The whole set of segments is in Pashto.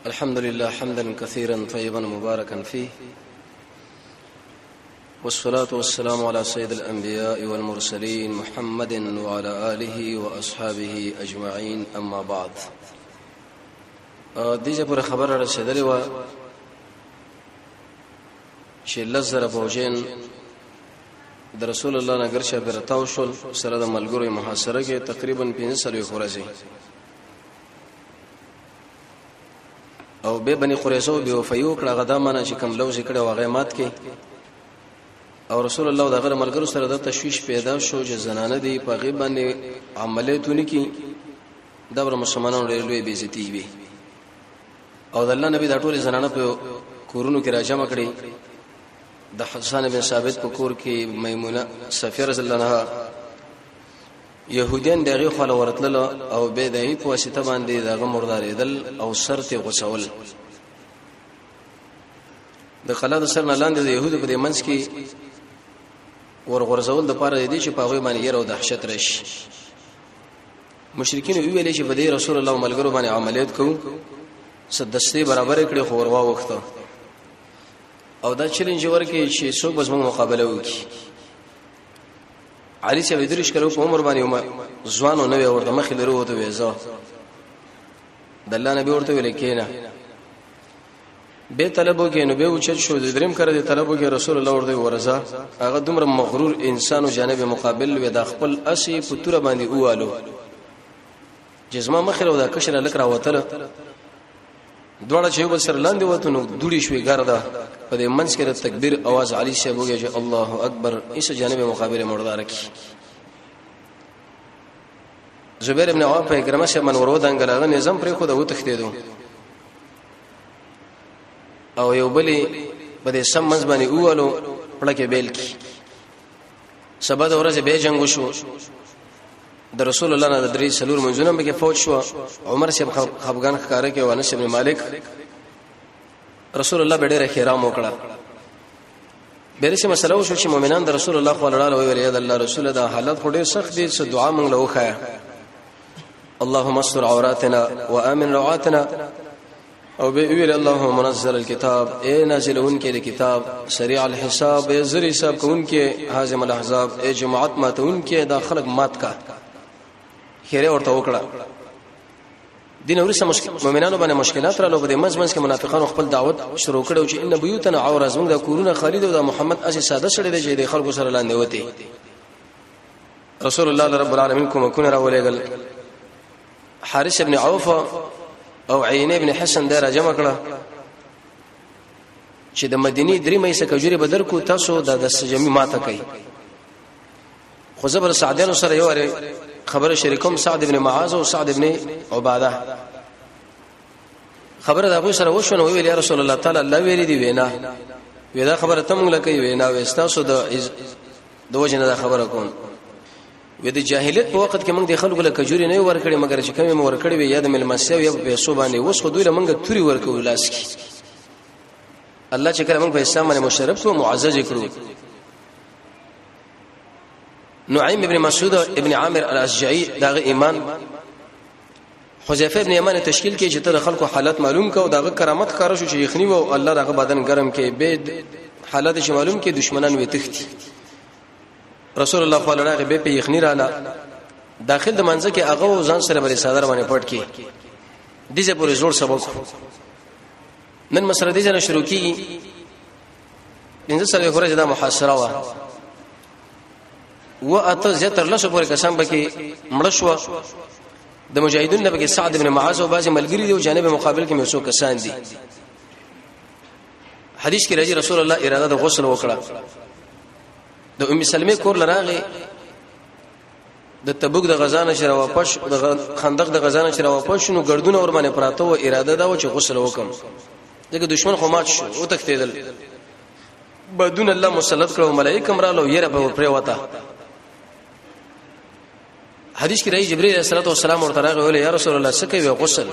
الحمد لله حمدا كثيرا طيبا مباركا فيه، والصلاة والسلام على سيد الأنبياء والمرسلين محمد وعلى آله وأصحابه أجمعين. أما بعد، دیجه پر خبر رسیدلی و چې لزر فوجین د رسول الله نګر شه برتاو شول سره د ملګرو محاصره کې تقریبا 15 ورځې، او به بني قریظه به وفیو کړه غدا مانه چې کم لوز کړه واغې مات کې، او رسول الله د غیر ملګرو سره د تشویش پیدا شو چې زنانه دی په غیب باندې عملیاتونه کې د مسلمانانو لوی بیزتی وي، او د الله نبی د ټول زنانه په کورونو کې راجمع کړي. د حسن بن ثابت په کور کې میمونه صفیه رضی الله عنها يهوديان دغه خپل ورتل او به دای په واسطه باندې دغه مرداریدل او سرته غوسول. د خلاد سر نه لاندې د يهودو په منځ کې ورغورځول د پاره دي چې په هغه باندې ير او دهشت راشي. مشرکین ویل چې په دې رسول الله ملګرو باندې عملیات کوو، صدسته برابر کړي خو وروا وخته، او دا چیلنج ورکړي چې څوک به موږ مقابله وکړي. علي چې ودرش کړو په عمر باندې ځوانو نوې ورته مخې لري وته وېزا د الله نبی ورته ویل کېنه به طلبو کې نو به اوچت شو د دریم کړه د طلبو کې رسول الله ورته ورزا. هغه دومره مغرور انسانو جانب مقابل و د خپل اسی پتوره باندې اوالو جسمه مخې له دا کشر لکرا وتله دوړه چې یو سر لاندې وته نو دوړي شوې ګرځا په دې منځ کې د تکبیر आवाज علي شه وګه چې الله اکبر ایس جانب مقابله مردار کی. زبیر ابن عوام په کرامه شه من ورو دنګلاغه نظام پر خو د وتختیدو، او یو بلی په دې سم منځ باندې اوالو پړکه بیل کی. سبا د ورځې به جنگ وشو، د رسول الله نه د درې سلور منځونه به کې فوج شو. عمر شه خفغان ښکارا کې وانس ابن مالک رسول الله به ډېر احترام وکړه. به څه مسله وشو چې مؤمنان د رسول الله صلی الله علیه و آله الله رسول دا حالت خو ډېر سخت دي، څه دعا مونږ له وخایا اللهم استر عوراتنا وامن روعاتنا، او به ویل اللهم منزل الكتاب اے نازلون کې کتاب سریع الحساب اے زری حساب کون کې حازم الاحزاب اے جماعت ماتون کې دا خلق مات کا خیره ورته وکړه. دین ورسره مؤمنانو باندې مشکلات رالو، په منځ کې منافقانو خپل دعوت شروع کړو چې ان بیوتنا عور ازمن د کورونه خالد او د محمد اسی ساده سره دی چې د خلکو سره لاندې وته. رسول الله رب العالمین کوم کو نه راولېګل. حارث ابن عوف او عینه ابن حسن دا راجمع کړه چې د مدینی درې مې څخه کجوري بدر کو تاسو د سجمی ماته کوي. خو زبر سعدانو سره یو خبر شریکم سعد ابن معاذ او سعد ابن عباده خبر د ابو سره وشو ویل یا رسول الله تعالی الله ویری دی وینا ودا خبره تم لکه وینا وستاسو د وجنه دا خبره کوم. وې د جاهلیت په وخت کې موږ د خلکو له کجوري نه ورکړي، مګر چې کومه مو ورکړي وي یا د ملمسیو یا په پیسو باندې وس خو دوی له موږ توري ورکو لاس کی. الله چې کله موږ په اسلام باندې مشرف او معزز کړو. نعیم ابن مسعود ابن عامر الاشجعي داغه ایمان حذیفه ابن یمان تشکیل کې چې تر خلکو حالت معلوم کو داغه کرامت کار شو چې یخنی او الله داغه بدن ګرم کې به حالت چې معلوم کې دشمنان وي تختی. رسول الله صلی الله علیه و آله به یخنی رااله داخل د منځ کې هغه ځان سره بری صدر باندې پټ کی. دیجه پورې زور سبق نن مسله دیجه شروع کی. انځ سره خورج د محاصره وا و اته زتر لسو پورې قسم بکې مړ شو. د مجاهدین نبی سعد ابن معاذ او بعض ملګری دی او جانب مقابل کې میسو کسان دي. حدیث کې راځي رسول الله اراده د غسل وکړه. د ام سلمہ کور لراغه د تبوک د غزانه شره واپس د خندق د غزانه شره واپس شنو ګردونه ور باندې پراته و اراده دا و چې غسل وکم، ځکه دشمن خو مات شو او تختیدل. بدون الله مسلط کړو ملائکه مرالو یره په پر وتا. حدیث کې راځي جبرئیل علیه السلام ورته راغی ویل یا رسول الله سکه وی غسل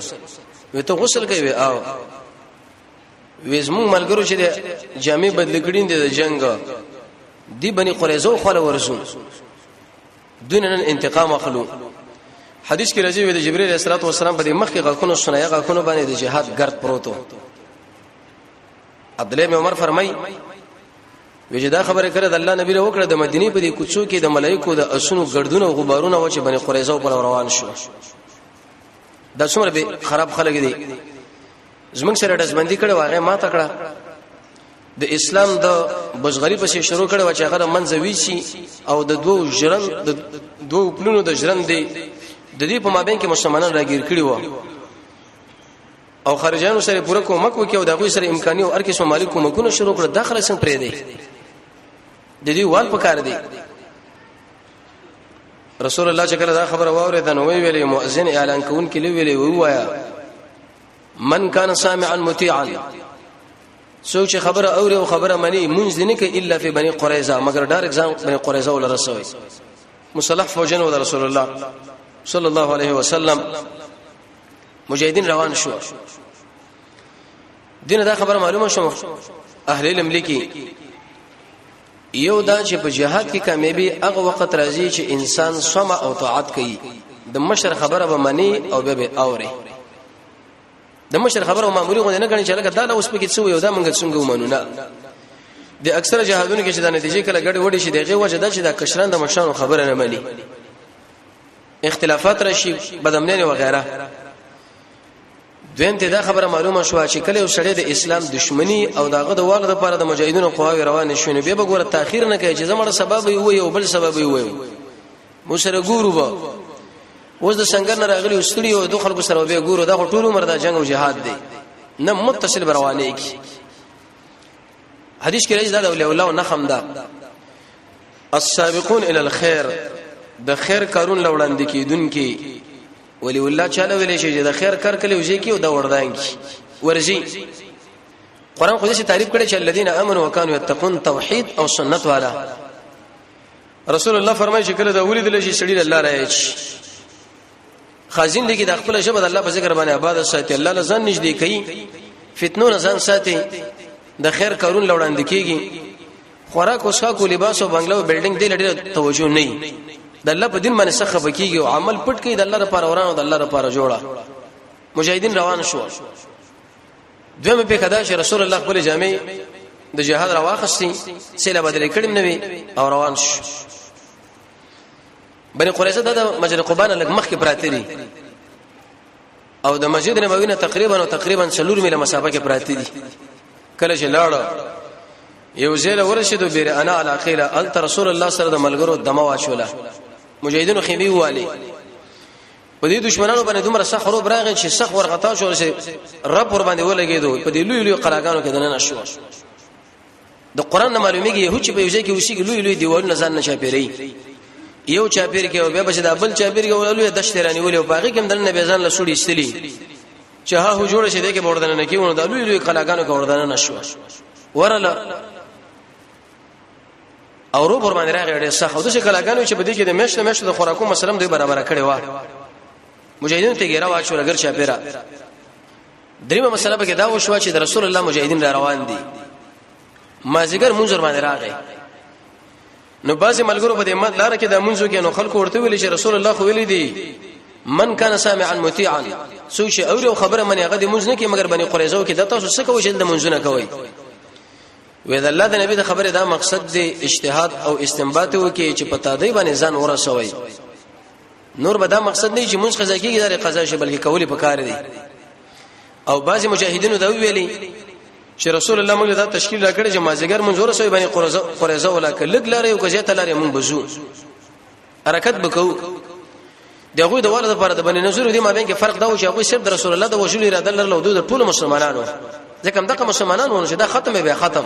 وی ته غسل کوي او وېزمو ملګرو چې جامع بدل کړین دي د جنگ دی بني قریظه خو له ورسول دونن انتقام اخلو حدیث کې راځي د جبرئیل علیه السلام په مخ کې غاکونو سنیا غاکونو باندې د جهاد ګرد پروتو. عبد الله بن عمر فرمای وجدا خبره کړه د الله نبی له وکړه د مدینه په دې کوڅو کې د ملائکو د اسونو ګردونه او غبارونه و چې بني قریظه پر روان شو. دا څومره به خراب خلک دي زمونږ سره دزبندي کړه واغې ما تکړه د اسلام د بشغری په شروع کړه و چې هغه منځوي شي او د دوه پلونو د ژرند دی د دې په مابین کې مسلمانان راګیر کړي وو او خارجانو سره پوره کومک وکي او دغه سره امکاني او ارکه شمالي کومکونه شروع کړه داخله څنګه پرې دی د دې وال پکار دی. رسول الله چې کله دا خبره واورې دا نو ویلې مؤذن اعلان کوون کې ویلې وایا من کان سامعا مطیعا سوچ خبره اوري او خبره منی منځ نه کې الا فی بنی قریظه مگر ډار اگزام بنی قریظه ول رسوي مصالح فوجن و رسول الله صلی الله علیه وسلم مجاهدین روان شو. دینه دا خبره معلومه شوه اهل علم لیکي یو دا چې په جهاد کې کامیابی هغه وخت راځي چې انسان سمع او طاعت کوي د مشر خبره به منی او به اوري د مشر خبره معمولی غو نه غني چې لکه دا له اوس په کې څه یو دا مونږ څنګه ومنو نه د اکثر جهادونو کې چې دا نتیجې کله ګډ وډي شي دغه وجه دا چې دا کشران د مشرانو خبره نه مني اختلافات راشي بدامنه و غیره. دویم ته دا خبره معلومه شو چې کله یو سړی د اسلام دشمنی او داغه د والد لپاره د مجاهدینو قواوی روان شونه به وګوره تاخير نه کوي چې زموږ سبب وي او بل سبب وي مو سره ګورو به اوس د څنګه نه راغلی استړي او د خلکو سره به ګورو دا ټول عمر د جنگ او جهاد دی نه متصل بروانه کی. حدیث کې راځي دا اولیاء الله نه خمدا السابقون الى الخير د خیر کارون لوړاندې کیدونکې ولی الله چاله ویلې شي د خیر کار کلی وځي کې او د وردان کې ورځي. قران خو دې تعریف کړي چې الذين امنوا وكانوا يتقون توحید او سنت والا. رسول الله فرمایي چې کله دا ولیدل شي سړي الله راځي خازن دي کې د خپل شبد الله په ذکر باندې آباد ساتي الله لزان نږدې کوي فتنو نزان ساتي د خیر کارون لوړاندې کیږي خوراک او څښاک او لباس او بنگلو بلډینګ دې لري توجه نه د الله په دین باندې سخه بکیږي او عمل پټ کوي د الله لپاره ورانو د الله لپاره جوړه. مجاهدین روان شو. دویم په کدا چې رسول الله خپل جامع د جهاد راواخستي سیله بدل کړم نوي او روان شو. بني قریظه د مسجد قباء لګ مخ کې پراته دي او د مسجد نبوي نه تقریبا 4 میله مسافه کې پراته دي. کله چې لاړ یو ځله ورشدو بیر انا علاقه ال رسول الله سره د ملګرو دمه واچوله مجاهدینو خېمي واله په دې دشمنانو باندې دومره سخت خراب راغی چې سخت ورغتا شو چې رب ور باندې ولګېدو په دې لوی قلاګانو کې دنه نشو. د قران معلومیږي یو چې په یوځای کې وشي لوی دیوالونه ځان نه چاپېری یو چاپېر کې او به بشه د بل چاپېر کې ولولې دشترانی ولې او باقي کوم دنه به ځان له سړي استلی چې ها جوړ شي د کې بوردن نه کېونه د لوی قلاګانو کې وردان نشو ورله او رو پر باندې راغی ډېر سخت د شکلاګانو چې بده کې د مېشته د خوراکو مسلم دوی برابر کړي وا مجاهدین ته ګیرا واچو لګر چاپیرا. دریمه مسله به کې دا وشو چې د رسول الله مجاهدین را روان دي مازیګر منځر باندې راغی نو بازي ملګرو په دې مت لار کې د منځو کې نو خلکو ورته ویل چې رسول الله خو ویلي دي من کان سامعا مطیعا سوچ او خبره منی هغه د منځ نه کې مگر بني قریظه کې د تاسو څه کوي چې د منځ نه کوي وې د الله د نبی د خبره دا مقصد دی اجتهاد او استنباط وکي چې پتا دی باندې ځان ورسوي نور به دا مقصد نه چې مونږ قضا کیږي دا قضا شي بلکې کولی پکار دی. او بعضی مجاهدینو دا ویلي چې رسول الله موږ دا تشکیل راکړي چې مازیګر مونږ ورسوي باندې قریظه ولاکه لګ لارې او کجه لارې مونږ بزو حرکت وکړو. دغه د والد لپاره د بنی نذیر دی مابین کې فرق دا و چې هغه صرف د رسول الله د وجول اراده لرله د ټول مسلمانانو ځکه دغه مسلمانانو ونه چې دا ختمه به ختم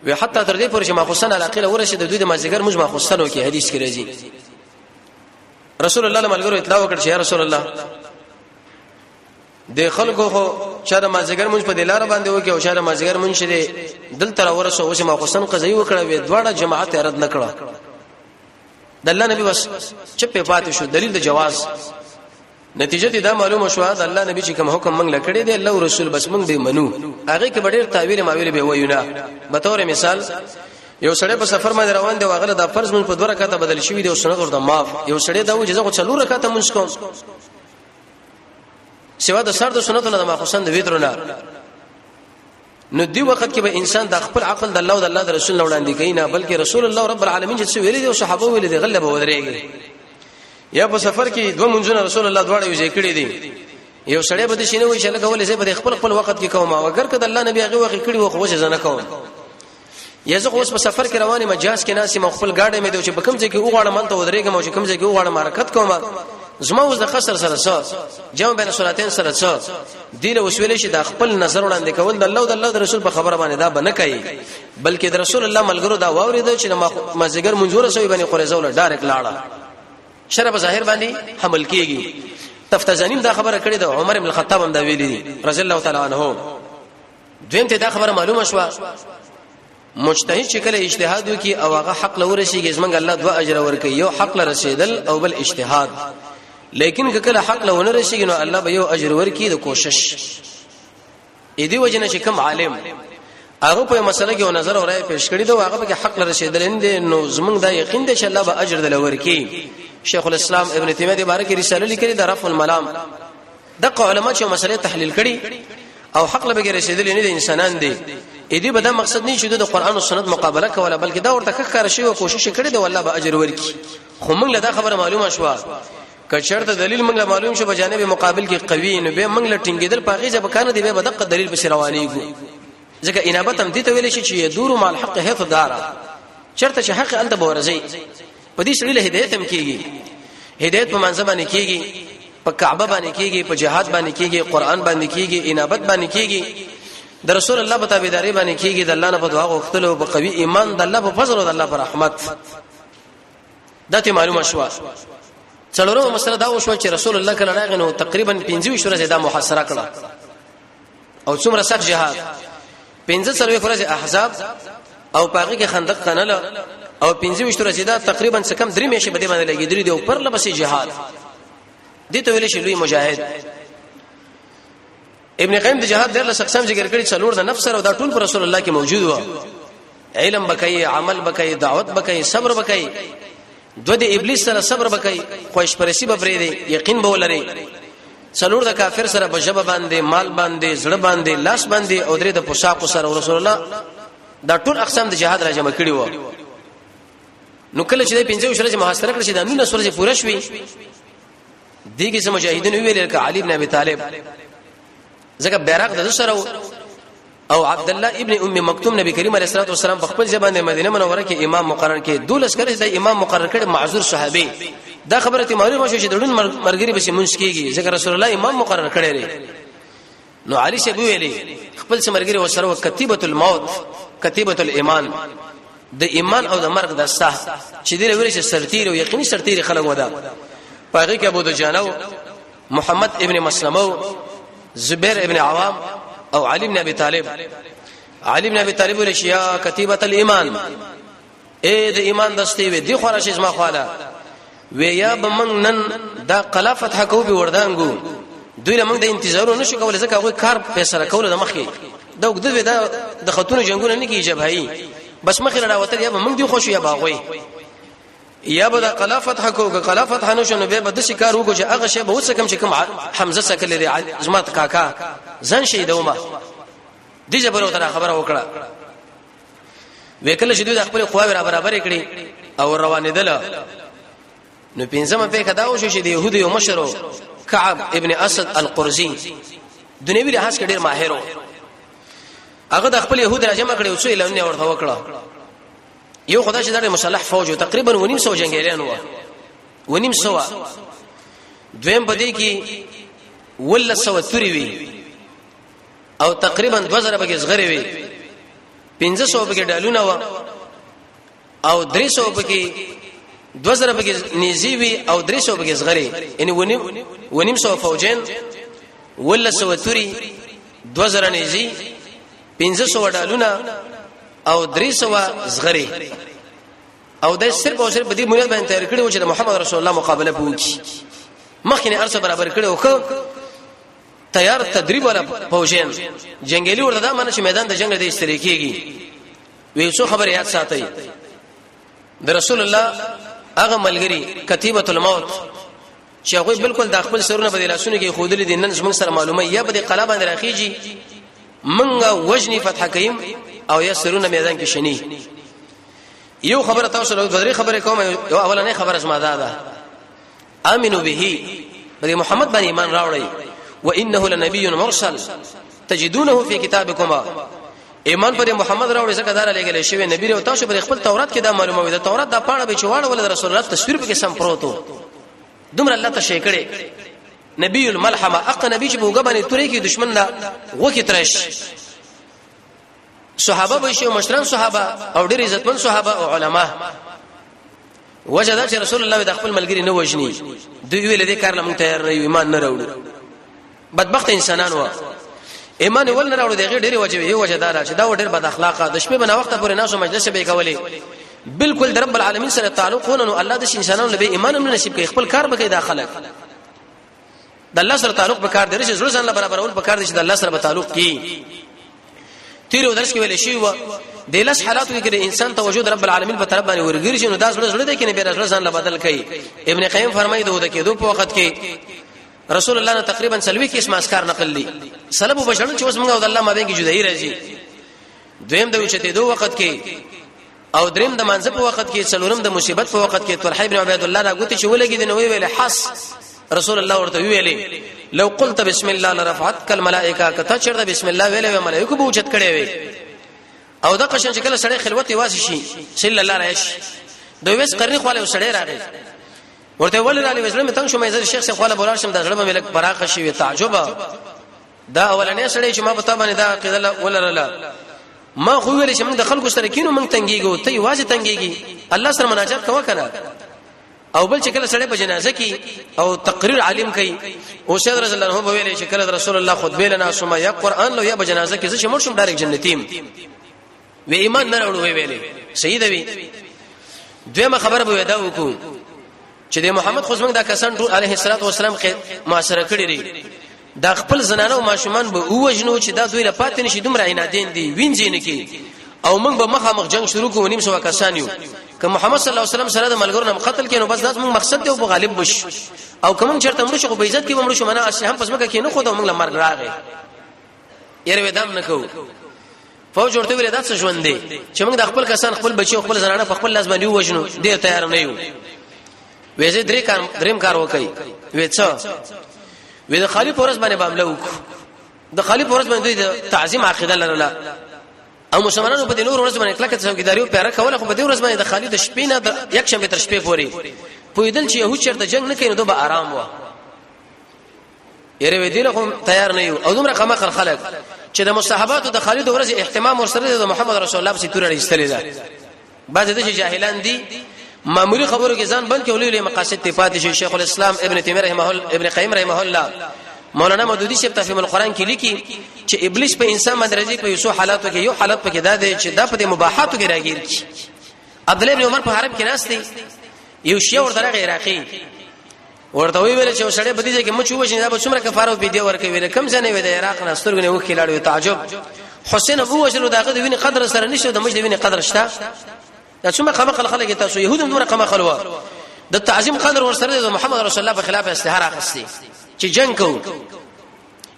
وی حتی تر دې پورې چې ماخصن علاقه ورشه د دوی د مازیګر موږ ماخصنو کې حدیث کې راځي رسول الله ملګرو اطلاع وکړ چې یا رسول الله د خلکو خو چې د مازیګر موږ په دلاره باندې وکي او چې د مازیګر موږ شه دل تر ورسو او چې ماخصن قضیه وکړه وی دواړه جماعت رد نکړه د الله نبی بس چپه پاتې شو دلیل د جواز نتیجه دا معلومه شو د الله نبی چې کوم حکم موږ لکړی دی الله رسول بس موږ به منو هغه کې ډېر تعویل ماویل به وایو نه به تور مثال یو سړی په سفر باندې روان دی واغله د فرض مون په 2 رکعاته بدل شوی دی او سنت ورته معاف یو سړی دا و چې زه 4 رکعاته مونږ کوم سوا د سر د سنتونو د ماخصن د ویترونه نو دی وخت کې به انسان د خپل عقل د الله او د الله د رسول الله وړاندې کوي نه بلکې رسول الله رب العالمین چې ویلي دي او صحابه ویلي دي غلبه ودرېږي یا په سفر کې 2 منځونه رسول الله دواړه یو ځای کړی دي یو سړی به د شینه وي چې لکه ولې زه به خپل وخت کې کوم او اگر کله الله نبی هغه وخت کړی و خو ځنه کوم یا زه اوس په سفر کې روانه مجاز کې ناسي مخفل گاډي مې دی چې په کوم ځای کې وغواړم انته ودرېږم او چې کوم ځای کې وغواړم حرکت کوم زما اوس د خسر سره څه جمع بین صلاتین سره څه دی له وسویل شي د خپل نظر وړاندې کول د الله او د الله رسول په خبره باندې دا بنه کوي بلکې د رسول الله ملګرو دا واورید چې ما زګر منځور سوی باندې قریزه ول ډایرک لاړه شرب ظاهر باندې حمل کیږي تفتزانیم دا خبره کړې د عمر ابن الخطاب هم دا ویلي رضی الله تعالی عنہ دویم ته دا خبره معلومه شوه مجتهد چې کله اجتهاد وکي او هغه حق لورشيږي زمنګ الله 2 اجر ورکي یو حق لرسیدل او بل اجتهاد لیکن کله حق لونه رسیږي نو الله به یو اجر ورکي د کوشش اې دی وجنه چې کوم عالم هغه په مسله کې نظر او رائے پیش کړی دا هغه به حق لرسیدل اند نو زمنګ دا یقین دی چې الله به اجر دل ورکي شیخ الاسلام ابن تیمیه دی بارک رساله لیکلي د رفع الملام د علماء چې مسله تحلیل کړي او حق لبه رسیدل نه دي انسانان دي اې دې به دا مقصد نه شي د قران او سنت مقابله کوله بلکې دا ورته ښکار شي او کوشش کړي دی والله به اجر ورکي خو موږ له دا خبره معلومه شوه که شرط دلیل موږ معلوم شو په جانب مقابل کې قوی نه به موږ له ټینګېدل پاغي ځب کنه دی به دغه دلیل به روانيږي ځکه انابت هم دي ته ویل شي چې يدور مع الحق هيث دارا شرط چې حق انت بورزي په دې سړي له هدایت هم کیږي هدایت په منځ باندې کیږي په کعبه باندې کیږي په جهاد باندې کیږي قران باندې کیږي انابت باندې کیږي د رسول الله په تابعداري باندې کیږي د الله نه په دعا غوښتل او په قوي ایمان د الله په فضل او د الله په رحمت دا ته معلومه شوه څلورمه مسله دا وشو چې رسول الله کله راغی نو تقریبا 25 ورځې دا محاصره کړه او څومره سخت جهاد 15 ورځې احزاب او پاغي کې خندق کنله او 25 ورځې دا تقریبا څه کم 3 میاشتې بده باندې لګیدري دی او پر لبسې جهاد دي ته ویل شي لوی مجاهد ابن قیم د جهاد ډېر له اقسام ذکر کړي څلور د نفس او دا ټول پر رسول الله کې موجود و علم بکای عمل بکای دعوت بکای صبر بکای دو د ابلیس سره صبر بکای خوښ پرسی به پرې دی یقین به ولري څلور د کافر سره بجبه باندې مال باندې زړه باندې لاس باندې او درې د پوشاق سره رسول الله دا ټول اقسام د جهاد راجمع کړي و نو کله چې د 15 ورځې محاصره کړی دا 19 ورځې پوره شوي دیګه سم مجاهدین ویل ک علي ابن ابي طالب زکه بیرغ د سره او عبد الله ابن ام مکتوم نبی کریم علیه الصلاه والسلام په خپل ځبان مدینه منوره کې امام مقرر کړي دولس کړي د امام مقرر کړي معذور صحابي دا خبره ته معلومه شو چې دړون مرګري به مونږ کېږي ځکه رسول الله امام مقرر کړي لري نو علي شه ویلي خپل سمرګري وسره کتیبه الموت کتیبه الايمان د ایمان او د مرګ د صح چې دی ویل چې سرتیر او یقیني سرتیر خلک ودا پاغي کې ابو دجانو محمد ابن مسلمه زبير ابن عوام او علي بن ابي طالب علي بن ابي طالب ولشيا كتيبه الايمان اے د ایمان دستي وي دي خورش اسما خواله ويا بمنن دا قلافت حکو به وردانګو دوی له موږ د انتظار نشو کولای ځکه هغه کار فیصله کول د مخې دا وګد دا د خاتون جنگونه نه کیږي جبهي بس مخې راوتل یا موږ دی خوشو یا باغوي یا به د قلافت حکو قلافت حنوش نو به د شکار وګو چې هغه شی به وسکم چې کوم حمزه سکل لري زمات کاکا ځن شي دوما دې جبر تر خبره وکړه وکړه چې دوی خپل قواوی را برابر کړي او روانېدل نو پنځمه په کدا او چې د يهود یو مشر کعب ابن اسد القرزي دنیوي لحاظ کې ډېر ماهر و هغه د خپل يهود راجمع کړي او څو اعلان ورته وکړه یو خدای چې د مسلح فوج تقریبا 900 جنگیان و 900 دویم بده کې ول سو توري وي او تقریبا 2000 بګي صغری وي 1500 بګي ډالونه و او 300 بګي 2000 بګي نيزي وي او 300 بګي صغری یعنی 900 فوجین ول سو توري 2000 نيزي 1500 ډالونه او 300 صغری او د صرف او صرف بدی مونږ باندې تیار کړی و چې محمد رسول الله مقابله وکړي مخکې ارسه برابر کړي او خو تیار تدریب ولا فوجین جنگلی ورته دا معنی چې میدان د جنگ د استریکيږي وی څو خبر یاد ساتي د رسول الله هغه ملګری کتیبه الموت چې هغه بالکل د خپل سرونه بدله سونه کې خودلې دي نن موږ سره معلومه یا به قلبه راخیږي منګه وجنی فتح کيم او یا سرونه میدان کې شنی یو خبره تاسو له درې خبره کوم یو اولنې خبره اسمه ده امنو به بده محمد باندې ایمان راوړی وانه لنبي مرسل تجدونه في كتابكما ایمان پر محمد راوړی څنګه دار لګل شوی نبی او تاسو پر خپل تورات کې دا معلومه وي دا تورات دا پاڼه به چواړه ول رسول الله تصویر به سم پروتو دومره الله ته شي کړي نبی الملحمه اق نبی چې بوګه باندې تورې کې دشمن لا وکي ترش صحابه به شي مشران صحابه او ډېر عزتمن صحابه او علما وجدا چې رسول الله د خپل ملګری نه وجني دوی ویل دې کار لمون تیار نه ایمان نه راوړو بدبخت انسانان و ایمان ول نه راوړو دغه ډېر وجه یو وجدار چې دا ډېر بد اخلاقه د شپې بنا وخت پورې ناسو مجلس به کولې بالکل در رب العالمین سره تعلق ونه الله د انسانانو له ایمان نه نصیب کوي خپل کار به کوي داخله د الله سره تعلق به کار درې چې ځل برابر اول به کار دي چې د الله سره به تعلق کی تیر درس کې ویل شي و د لاس حالاتو کې انسان توجه رب العالمین په طرف باندې ورګرځي نو دا زړه ده کې نه به ځل بدل کوي ابن قیم فرمایي دوه کې دوه په وخت کې رسول الله نے تقریبا سلوي کې اسم اسکار نقل لي سلب وبشرن چې اوس موږ او الله مابین کې جدایي راځي دویم د وچته دوه وخت کې او دریم د منځ په وخت کې څلورم د مصیبت په وخت کې طلحه ابن عبید الله راغوتی چې ولګي د نوې ویل حس رسول الله ورته ویلې لو قلت بسم الله لرفعتك الملائکه کته چرته بسم الله ویلې ملائکه به اوچت کړي وي او د قشن چې کله سړی خلوت واسي شي صلی الله علیه دوی وس قرنی خواله سړی راغی ورته ول علی وسلم ته شو مې شیخ څخه خواله بولار شم د زړه ملک براخه شي تعجب دا اولنې سړی چې ما په تابانه دا قیدل ولرلا ما خو ویل چې موږ د خلکو سره کینو موږ تنګيږو ته واځي تنګيږي الله سره مناجات کوه کنه او بل چې کله سړی په جنازه کې او تقریر عالم کوي او سید رسول الله په ویل چې کله رسول الله خطبه لنا ثم یا قران لو یا په جنازه کې چې مرشم ډایرک جنتیم و ایمان نه وروړو ویلې سید وی دویمه خبره به ودا وکړو چې د محمد خو زمنګ دا کسان ټول علیه الصلاۃ والسلام کې معاشره کړی لري دا خپل زنانه او ماشومان به اوجنو چې دا دوی له پاتې نشي دومره عنادین دي وینځي نه کی او موږ به مخامخ جنگ شروع کوو نیم سو کسان یو که محمد صلی الله علیه وسلم سره د ملګرو نه قتل کینو بس دا موږ مقصد دی او غالب بش او کوم چرته موږ شو په عزت کې موږ شو معنا اصل هم پس مګه کې نه خو دا موږ لمر راغی یره ودام نه کو فوج ورته ویل دا څه ژوند دی چې موږ د خپل کسان خپل بچي خپل زنانه په خپل لازم نیو وژنو دې تیار نه یو وېزه دریم کار وکي وېڅ وې د خالي پورس باندې بامله وک د خالي پورس باندې د تعظیم عقیده لرله او مسلمانانو په دې نور ورځ باندې کلکه څوکیداریو پیاره کوله خو په دې ورځ باندې د خالد شپې نه د یک شنبه تر شپې پورې پویدل چې یو چرته جنگ نه کینو دوه آرام و یره وې دې له تیار نه یو او دومره قمه خلک چې د مصاحباتو د خالد ورځ اهتمام ورسره د محمد رسول الله په تور ایستلې ده بعض د جاهلان دي معمولی خبرو کې ځان بل کې ولې مقاصد تفات شیخ الاسلام ابن تیمیه رحمه الله ابن قیم رحمه الله مولانا مودودی شپ تفهیم القرآن کې لیکي چې ابلیس په انسان باندې راځي په یو حالاتو کې یو حالت پکې دا دی چې دا په مباحاتو کې راګیر کی عبد الله ابن عمر په حرم کې ناشته یو شی ورته عراقي ورته ویل چې وسړی په دې کې مچ وښنه دا به څومره کفاره په دې ورکه ویل کم ځنه وي د عراق نه سترګونه وکړي لاړو تعجب حسین ابو وجر داغه د ویني قدر سره نشو د مجد ویني قدر شته دا څومره خلق خلک تاسو يهود نور قمه خلوا د تعظیم قدر ورسره د محمد رسول الله په خلاف استهاره اخستي چې جنگ کو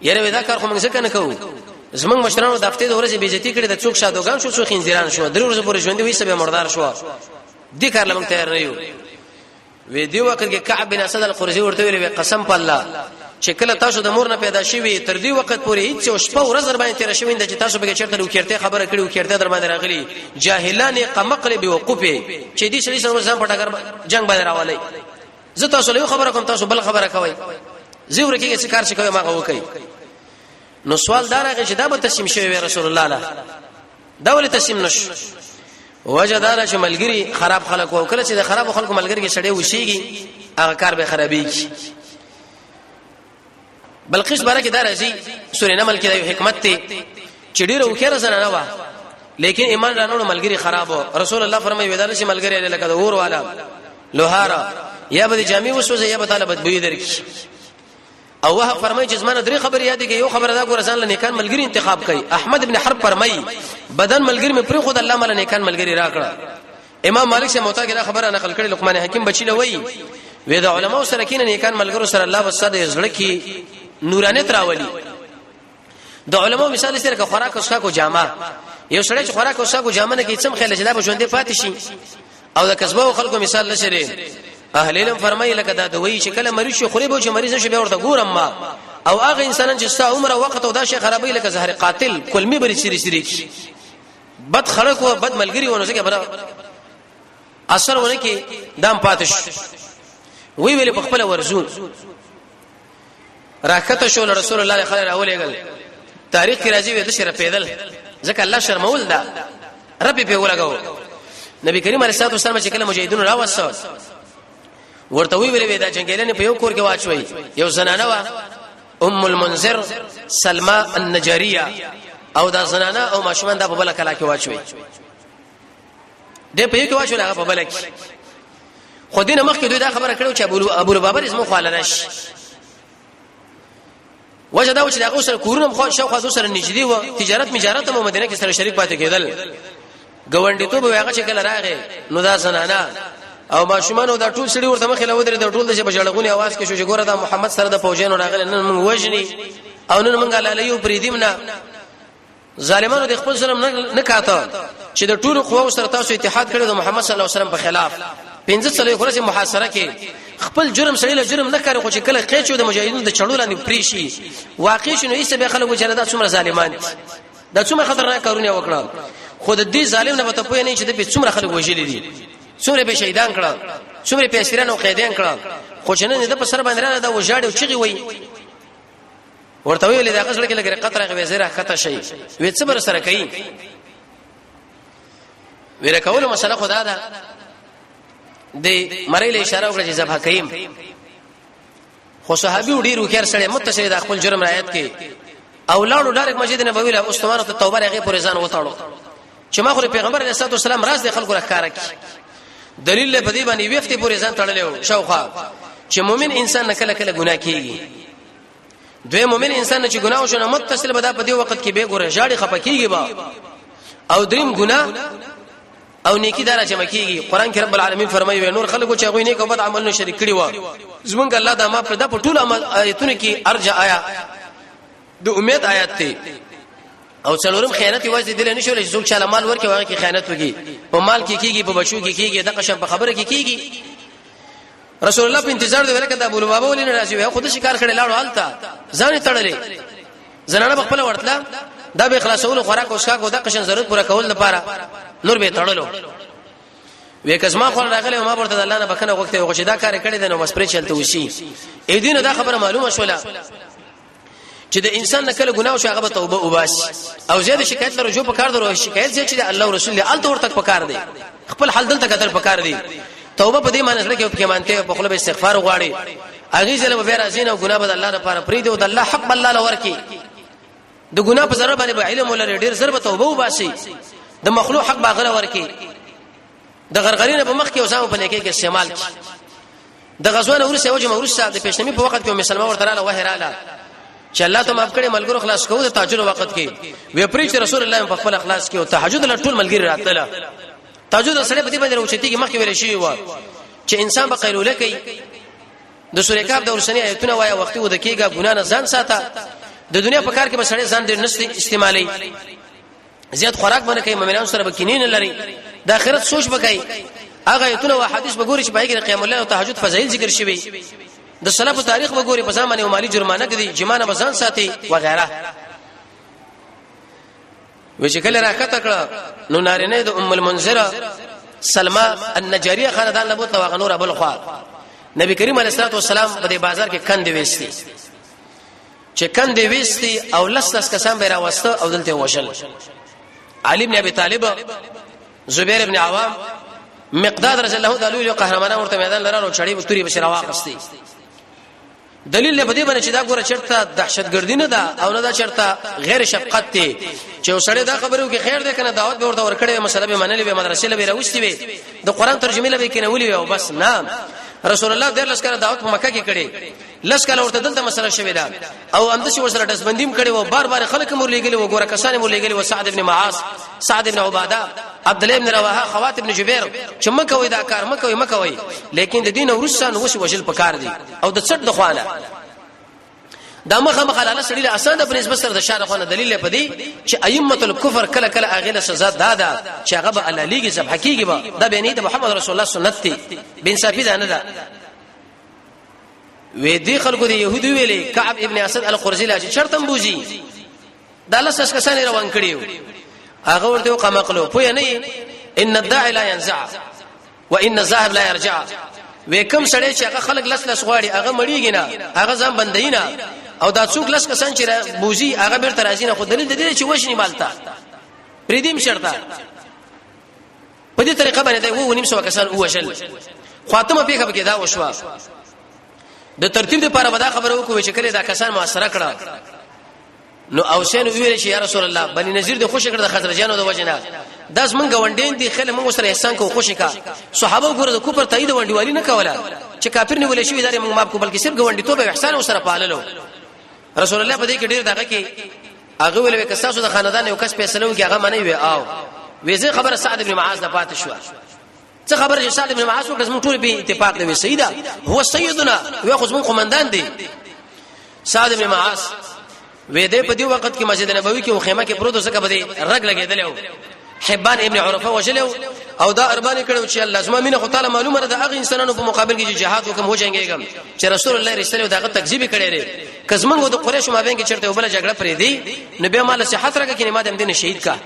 یره ودا کار خو موږ څنګه کوو زمنګ مشرانو د هفته د ورځې بیزتی کړي د څوک شادوغان شو څوک خنزیران شو درې ورځې پورې ژوند وي سبه مردار شو دې کار لمن تیار نه یو وې دی وخت کې کعب بن اسد القرظي ورته ویل قسم په الله چې کله تاسو د مور نه پیدا شوي تر دې وخت پورې هیڅ شپه ورځ در باندې تیر شوي چې تاسو به چیرته وکړته خبره کړي وکړته در باندې راغلي جاهلان قمقل به وقوفه چې دې سړي سره ځان پټاګر جنگ باندې راولي زه تاسو له خبره کوم تاسو بل خبره کوي زیور کې څه کار شي کوي ما کوي نو سوال دار هغه چې دا به تسلیم شوی رسول الله له دا ولې تسلیم نش وجدار چې ملګری خراب خلک او کله چې د خراب خلکو ملګری کې شړې وشيږي هغه کار به خرابېږي بلقیس بارکه دا راځي سورې نمل کې د حکمت ته چې ډیره وکړه زنانه وا لیکن ایمان رانو ملګری خراب رسول الله فرمایي ودار شي ملګری لکه د اور والا لوهارا یا به جامع وسوسه یا به طالبت بوی درک او وه فرمایي چې زمانه درې خبر یاد کې یو خبر دا ګور ځان له نیکان ملګری انتخاب کړي احمد ابن حرب فرمایي بدن ملګری مې پر خود الله مل نیکان ملګری راکړه. امام مالک سے موطا کې دا خبره نقل کړي لقمان حکیم بچی له وی وې دا علماء سره کین نیکان ملګرو سره الله وساده زړه کې نورانیت راولي. د علماء مثال سره که خوراک اوسه کو جامه یو سړی چې خوراک اوسه کو جامه نه کې څم خیال جلا بشوندې پاتې شي او د کسبو خلکو مثال لشره اهل علم فرمایي لکه دا دوی چې کله مریض شي خوري به چې مریض شي به ورته ګورم ما او هغه انسانان چې ستا عمر او وخت او دا شي خرابې لکه زهر قاتل کلمي بری سری بد خلق او بد ملګری ونه څنګه بر اثر ونه کې دام پاتش وی ویل په خپل ورزو راکته شو رسول الله خیر اولېګل تاریخ کې راځي وې د شر پیدل ځکه الله شرمول دا رب په ولګاو نبی کریم علیه الصلاه والسلام چې کله مجاهدون راوځو ورته وی ویل دا جنگیلنه په یو کور کې واچوي یو زنانه وا ام المنذر سلمى النجاریه او دا زنانه او ماشومان دا په بل کلا کې واچوي دې په یو کې واچول هغه په بل کې خو دینه مخکې دوی دا خبره کړو چې ابو لبابر اسمه خالنش وجه دا چې دا اوسره کورونم خو شاو خو سره نږدې و تجارت مو مدینه کې سره شریک پاتې کېدل ګوندې ته به هغه چې کله راغی نو دا زنانه او ماشومان دا ټول سړي ورته مخې لودره د ټول د بجړغونی आवाज کې شو چې ګوره دا محمد سره د فوجانو راغلی نن موږ وژني او نن موږ لالیو پریدیم نه ظالمانو د خپل سره نه کاته چې د ټول قوا سره تاسو اتحاد کړی د محمد صلی الله علیه وسلم په خلاف 15 سلې خورسه محاصره کې خپل جرم سړي له جرم نه کړي خو چې کله قیچو د مجاهدینو د چړول نه پریشي واقع شنو ایسه به خلکو چې دا څومره ظالمان دا څومره خطرناک کارونه وکړه خود دې ظالم نه وته پوه نه چې د څومره خلک وژلي دي څومره به شهیدان کړه څومره په اسیران او قیدیان کړه خو چې نه د په سر باندې را دا وژاړي او چغي وای ورته ویل دا قصړه کې لګره قطره غوې زیره خطه شي وې څه بر سره کوي ویره کول مسله خدا ده د مړی له اشاره وکړه چې ذبح کيم خو صحابي ډیر وکړ سره متصل د خپل جرم رعایت کې او لاړو ډایرک مسجد نبوي له استواره ته توبه راغی پر ځان وتاړو چې ما خو پیغمبر علیه الصلاه والسلام راز د خلکو راکاره کی دلیل له بدی باندې وخت پورې ځان تړلې شوخه چې مؤمن انسان نه کله کله ګناه کوي دوی مؤمن انسان چې ګناه وشنه متصل بدا په دې وخت کې به ګوره ژاړي خپکیږي با او دریم ګناه او نیکی دار جمع کیږي قران کې رب العالمین فرمایي نور خلکو چې غوینه کو بد عمل نه شریک کړي و زمونږ الله دا ما پر د ټول آیتونه کې ارجع آیا د امید آیات ته او څلورم خیانت واځي دل نه شول چې څوک چاله مال ورکي واغه کې خیانت وکي په مال کې کیږي په بچو کې کیږي د قشم په خبره کې کیږي رسول الله په انتظار دی ورکه د ابو لبابه ولینه راځي خو د شکار کړي لاړو حالت ځان تړلې زنانه خپل ورتله دا به خلاصول خوراک او اسکا کو د قشن ضرورت پوره کول لپاره نور به تړلو وې کزما خو راغله ما ورته الله نه بکنه وخت یو غشدا کار کړي د نو مسپری چلته وشي اې دینه دا خبره معلومه شوله چې د انسان نکله ګناه او شغه توبه وباسي او زیاده شکایت له رجوع په کار درو شکایت چې الله او رسول الله الته ورته په کار دی خپل حل دلته قدر په کار دی توبه په دې معنی سره کې په مانته په خپل استغفار غواړي اغه ځله به راځین او ګناه بد الله لپاره پری دی او د الله حق الله لور کې د ګناه په ضرر باندې علم ولر ډیر ضرب توبه وباسي د مخلوق حق باغره ورکی د غرغرینه په مخ کې اوسامه په لیکي کې استعمال کی د غزوان ورسه وجه ورسه د پښنمی په وخت کې مسلمان ورته رااله وهراله چې الله ته معاف کړي ملګرو خلاص کوو د تهجد وخت کې وی پرې رسول الله په خپل اخلاص کې او تهجد له ټول ملګری راتله تهجد سره په دې باندې وروچتي کې مخ کې ویل شي و چې انسان په قیلوله کې د سورې کاف د ورسنی آیتونه وایا وخت و د کېګه ګنا نه ځان ساته د دنیا په کار کې به سړی ځان ډېر نشي استعمالي زیات خوراک باندې کوي مؤمنانو سره بکینین لري د آخرت سوچ وکړي هغه ایتونه او حدیث وګوري چې باندې قیام الله او تهجد فضایل ذکر شوی د سلف تاریخ وګوري په ځمانه او مالی جرمانه کې جمانه بزان ساتي وغيرها وچې کله راکته کړه نو نارینه د ام المنذره سلمى النجاریه خاندان له بوت واغ نور ابو الخوال نبی کریم علیه الصلاه والسلام په بازار کې کندې وېستي چې کندې وېستي او لس کسان به راوسته او دلته وشل علي بن ابي طالب زبير بن عوام مقداد رضی الله تعالی عنہ قهرمانان ورته میدان لرانو چړې بستوري بشرا واقستي دلیل له بده باندې چې دا ګوره چرته دهشتګردی نه ده او نه دا چرته غیر شفقت ته چې وسړی دا خبرو کې خیر ده کنه دعوت به ورته ورکړي مسله به منلې به مدرسې له راوستي وي د قران ترجمه له به کې نه ولي او بس نام رسول الله د لسکره دعوت په مکه کې کړي لس کله ورته دلته مسله شوې ده او همدشي ورسره دسبندیم کړي و بار بار خلک مور لګلي و ګوره کسان مور لګلي و سعد ابن معاذ سعد ابن عباده عبد الله ابن رواحه خوات ابن جبیر چې مکوې دا کار مکوې لیکن د دین ورسان وش وجل پکار دي او د څټ د خوانه دا مخه حلاله سړي له اسانه په نسبت سره د شارع خوانه دلیل پدې چې ائمه الکفر کله کله اغه سزا دادا چې هغه به الله لیږي سب حقيقي به دا به نه د محمد رسول الله سنت دي بن صافي ده نه ده وې دي خلکو دي يهودي ویلي كعب ابن اسد القرزي لا شرطم بوزي دا لسس کسان روان کړیو هغه ورته قمقلو پوی نه ان الداعي لا ينزع وان الذاهب لا يرجع وکم سړی چې هغه خلک لس غواړي هغه مړیږي نه هغه ځم بندینا او دا څوک لس کسان چې بوزي هغه بیرته راځي نه خو دلیل دی چې وښنی مالتا پریدیم شرطه په دې طریقه باندې وو نیم سو کسان وشل خاتمه پیخه کې دا وشوا د ترتیب لپاره ودا خبره وکوي چې کله دا کسان معاصره کړه نو اوسین ویل چې یا رسول الله بني نذیر د خوشی کړه د خزرجانو د وجنه داس مونږ وندین دي خل مونږ سره احسان کو خوشی کا صحابه ګوره د کوپر تایید وندیوالی نه کوله چې کافر نه ولې شي ادارې مونږ ماب کو بلکې صرف ګوندی توبه احسان سره پاللو رسول الله په دې کې ډیر دغه کې هغه ویل وکاسو د خاندان یو کس فیصله وکي هغه منی وی او ویزه خبره سعد ابن معاذ نه پات شو څه خبره سعد ابن معاذ وکړ زموږ ټول به اتفاق دی سیدا هو سیدنا وی خو زموږ قومندان دی سعد ابن معاذ وې دې په دې وخت کې مسجد نبوي کې خیمه کې پروت وسکه بده رګ لګیدل حبان ابن عرفه وجلو او دا اربان کړو چې الله زما مینه خو تعالی معلومه ده هغه انسانانو په مقابل کې جهاد وکم هو جنگيګم چې رسول الله رسول دغه تکذیب کړي لري کزمنګو د قریش مابین کې چرته وبله جګړه پرې دی نبی مال صحت راکې کې نماده دین شهید کا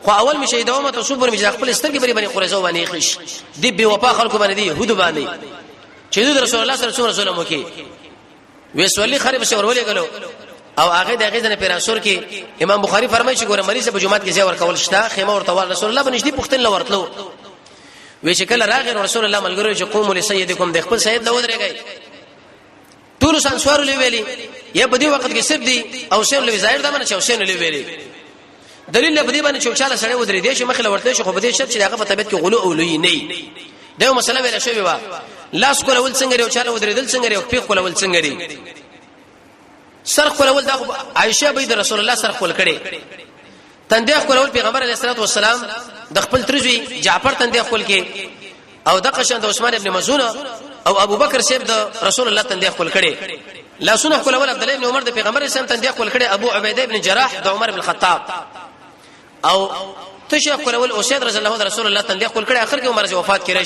خو اول می شهید اومه تصبر می خپل سترګې بری بری قریزو باندې خش دی به وفا خلکو باندې دی يهود باندې چې رسول الله صلی الله علیه وسلم کې وسولي خرب شور ولې غلو او هغه دغه ځنه پیراسور کې امام بخاری فرمایي چې ګوره مریض په جمعات کې ځای ورکول شته خیمه ورته رسول الله بنشدي پختن لورتلو وی چې کله راغی رسول الله ملګرو چې قوموا لسيدكم د خپل سید له ودرېږي ټول سانسوار لویلي یا په دې وخت کې سب دي او شین لوي ظاهر دا منه چې حسین لویلي دلیل په دې باندې چې چاله سره ودرې دي چې مخله ورته شو خو په دې شرط چې هغه په طبيعت کې غلو او لوی نه دا مسله ویل شوی و لاس کول ول څنګه یو چاله ودرې دل څنګه یو پیخ کول ول څنګه سر کول دا عائشه بيد رسول الله سر کول کړي تندیخ کول پیغمبر علیه الصلاه والسلام د خپل ترجوی جعفر تندیخ کول کې او د قشن د عثمان ابن مزون او ابو بکر سیب د رسول الله تندیخ کول کړي لا سنه کول عبد الله ابن عمر د پیغمبر اسلام تندیخ کول کړي ابو عبیده ابن جراح د عمر ابن الخطاب او تشیخ کول اسید رضی الله عنه رسول الله تندیخ کول کړي اخر کې عمر وفات کړي